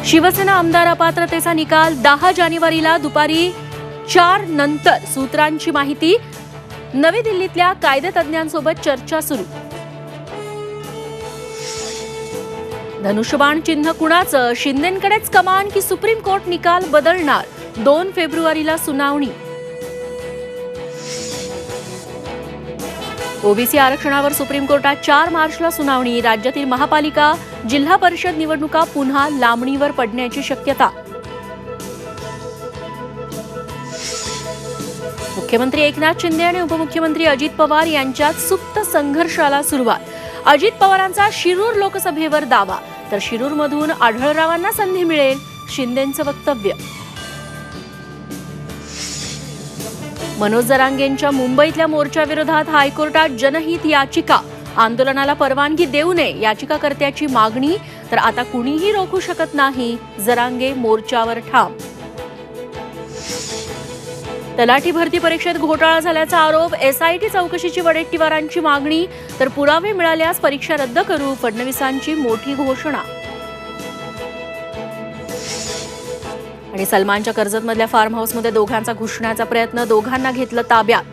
शिवसेना आमदार अपात्रतेचा निकाल 10 जानेवारीला दुपारी 4 नंतर सूत्रांची माहिती. नवी दिल्लीतल्या कायदेतज्ञांसोबत चर्चा सुरू. धनुष्यबाण चिन्ह कुणाचं? शिंदेंकडेच कमान की सुप्रीम कोर्ट निकाल बदलणार? 2 फेब्रुवारीला सुनावणी. ओबीसी आरक्षणावर सुप्रीम कोर्टात 4 मार्चला सुनावणी. राज्यातील महापालिका जिल्हा परिषद निवडणुका पुन्हा लांबणीवर पडण्याची शक्यता. मुख्यमंत्री एकनाथ शिंदे आणि उपमुख्यमंत्री अजित पवार यांच्यात सुप्त संघर्षाला सुरुवात. अजित पवारांचा शिरूर लोकसभेवर दावा, तर शिरूरमधून आढळरावांना संधी मिळेल, शिंदेंचं वक्तव्य. मनोज जरांगेंच्या मुंबईतल्या मोर्चाविरोधात हायकोर्टात जनहित याचिका. आंदोलनाला परवानगी देऊ नये याचिकाकर्त्याची मागणी. तर आता कुणीही रोखू शकत नाही, जरांगे मोर्चावर ठाम. तलाठी भरती परीक्षेत घोटाळा झाल्याचा आरोप. एसआयटी चौकशीची वडेट्टीवारांची मागणी. तर पुरावे मिळाल्यास परीक्षा रद्द करू, फडणवीसांची मोठी घोषणा. आणि सलमानच्या कर्जतमधल्या फार्म हाऊसमध्ये दोघांचा घुसण्याचा प्रयत्न. दोघांना घेतलं ताब्यात.